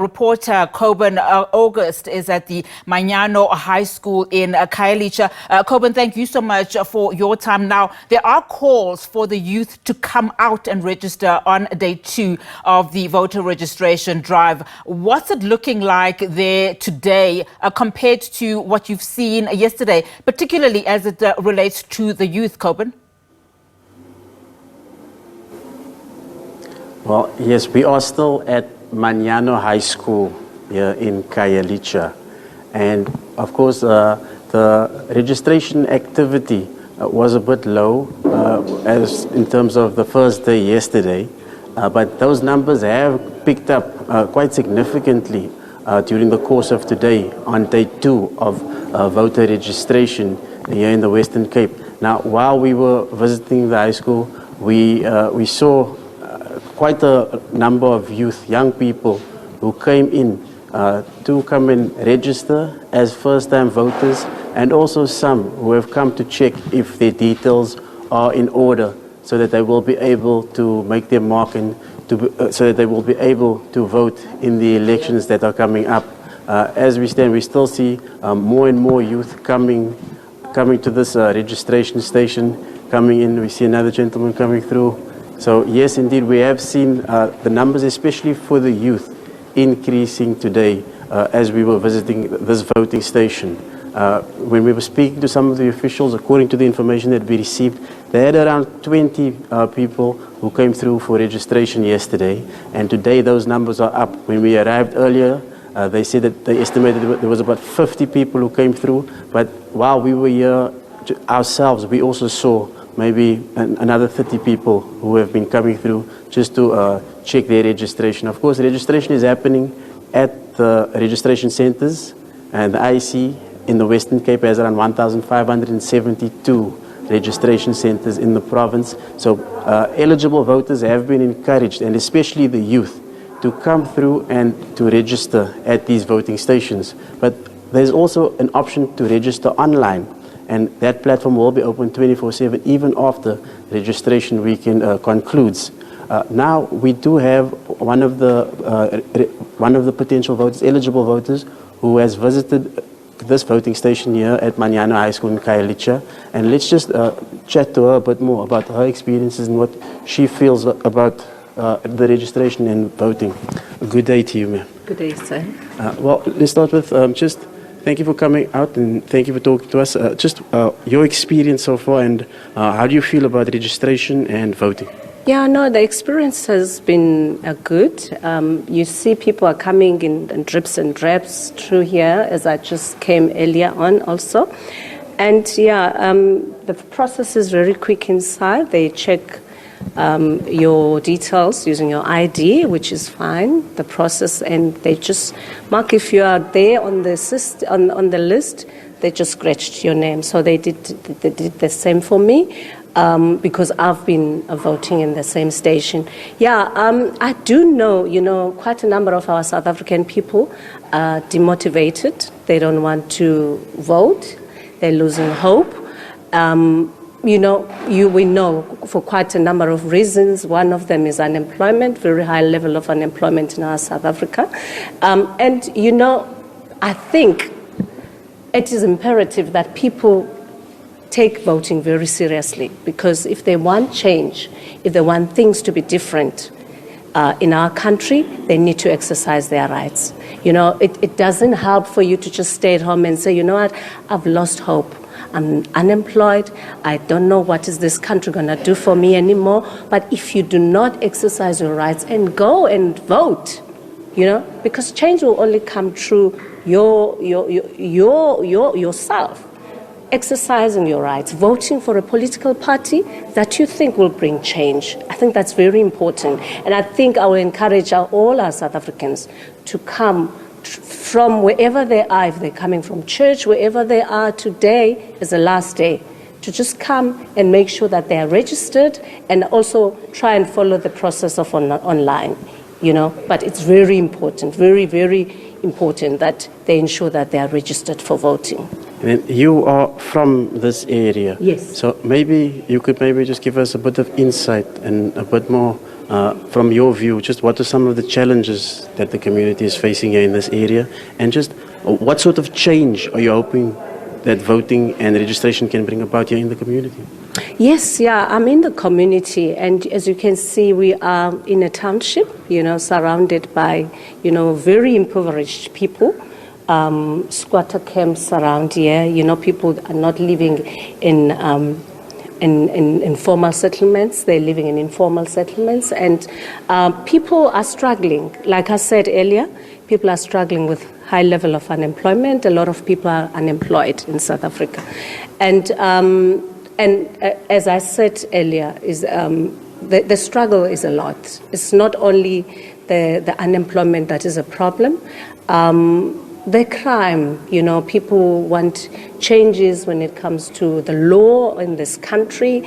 reporter Corbin August is at the Manyano High School in Khayelitsha. Corbin, thank you so much for your time. Now, there are calls for the youth to come out and register on day 2 of the voter registration drive. What's it looking like there today compared to what you've seen yesterday, particularly as it relates to the youth, Corbin? Well, yes, we are still at Manyano High School here in Khayelitsha. And of course, the registration activity was a bit low as in terms of the first day yesterday. But those numbers have picked up quite significantly during the course of today on day 2 of voter registration here in the Western Cape. Now, while we were visiting the high school, we saw quite a number of youth, young people who came in to come and register as first-time voters, and also some who have come to check if their details are in order so that they will be able to make their mark and so that they will be able to vote in the elections that are coming up. As we stand, we still see more and more youth coming to this registration station, coming in. We see another gentleman coming through. So yes, indeed, we have seen the numbers, especially for the youth, increasing today as we were visiting this voting station. When we were speaking to some of the officials, according to the information that we received, they had around 20 people who came through for registration yesterday, and today those numbers are up. When we arrived earlier, they said that they estimated there was about 50 people who came through, but while we were here ourselves, we also saw maybe another 30 people who have been coming through just to check their registration. Of course, registration is happening at the registration centers, and the IEC in the Western Cape has around 1,572 registration centers in the province. So eligible voters have been encouraged, and especially the youth, to come through and to register at these voting stations. But there's also an option to register online, and that platform will be open 24/7 even after registration weekend concludes. Now we do have one of the potential voters, eligible voters, who has visited this voting station here at Manyano High School in Khayelitsha, and let's just chat to her a bit more about her experiences and what she feels about the registration and voting. Good day to you, ma'am. Good day, sir. Well, let's start with just thank you for coming out and thank you for talking to us. Just your experience so far, and how do you feel about registration and voting? Yeah, no, the experience has been good. You see people are coming in drips and drabs through here, as I just came earlier on also. And yeah, the process is very quick inside. They check your details using your ID, which is fine, the process, and they just mark if you are there on the list, they just scratched your name. So they did the same for me. Because I've been voting in the same station. Yeah, I do know, quite a number of our South African people are demotivated. They don't want to vote. They're losing hope. We know for quite a number of reasons. One of them is unemployment, very high level of unemployment in our South Africa. And, I think it is imperative that people take voting very seriously, because if they want change, if they want things to be different in our country, they need to exercise their rights. It doesn't help for you to just stay at home and say, you know what, I've lost hope. I'm unemployed. I don't know what is this country going to do for me anymore. But if you do not exercise your rights and go and vote, because change will only come through yourself. Exercising your rights, voting for a political party that you think will bring change. I think that's very important. And I think I will encourage all our South Africans to come from wherever they are, if they're coming from church, wherever they are, today is the last day, to just come and make sure that they are registered and also try and follow the process of online, But it's very important, very, very important that they ensure that they are registered for voting. And you are from this area. Yes. So maybe you could just give us a bit of insight and a bit more from your view, just what are some of the challenges that the community is facing here in this area? And just what sort of change are you hoping that voting and registration can bring about here in the community? Yes, yeah, I'm in the community, and as you can see, we are in a township, surrounded by, very impoverished people. Squatter camps around here, people are not living in formal settlements, they're living in informal settlements, and people are struggling. Like I said earlier, people are struggling with high level of unemployment. A lot of people are unemployed in South Africa. And as I said earlier, the struggle is a lot. It's not only the unemployment that is a problem. The crime, people want changes when it comes to the law in this country.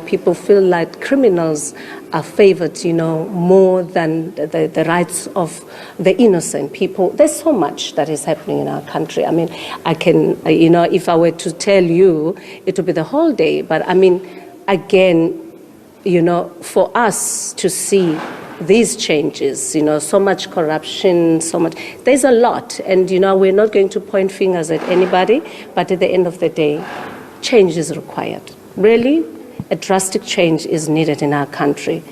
People feel like criminals are favored, more than the rights of the innocent people. There's so much that is happening in our country. I mean, I can, if I were to tell you, it would be the whole day. But I mean, again, for us to see these changes, so much corruption, there's a lot. And, we're not going to point fingers at anybody, but at the end of the day, change is required. Really, a drastic change is needed in our country.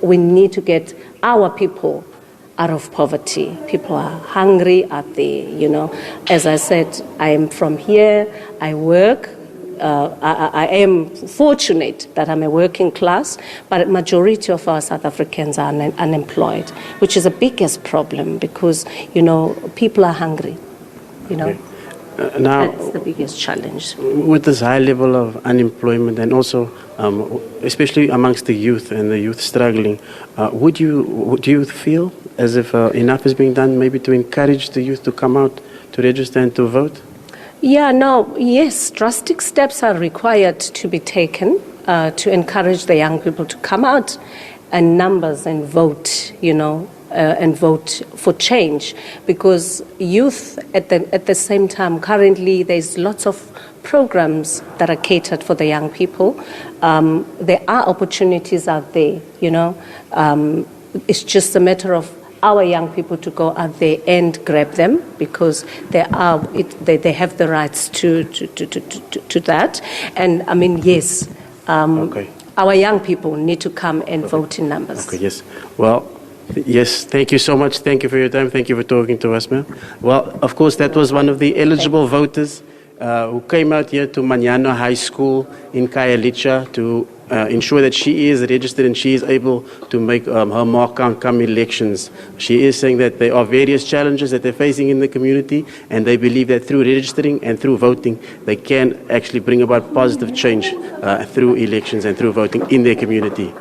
We need to get our people out of poverty. People are hungry out there, As I said, I am from here, I work. I am fortunate that I'm a working class, but a majority of our South Africans are unemployed, which is the biggest problem because, people are hungry, Now, That's the biggest challenge. with this high level of unemployment and also, especially amongst the youth and the youth struggling, do you feel as if enough is being done maybe to encourage the youth to come out to register and to vote? Yes, drastic steps are required to be taken to encourage the young people to come out in numbers and vote, and vote for change. Because youth, at the same time, currently there's lots of programs that are catered for the young people. There are opportunities out there, It's just a matter of our young people to go out there and grab them because they have the rights to that. And I mean, yes, our young people need to come and vote in numbers. Okay, yes. Well, yes, thank you so much. Thank you for your time. Thank you for talking to us, ma'am. Well, of course, that was one of the eligible voters who came out here to Manyano High School in Khayelitsha to ensure that she is registered and she is able to make her mark count come elections. She is saying that there are various challenges that they're facing in the community, and they believe that through registering and through voting, they can actually bring about positive change through elections and through voting in their community.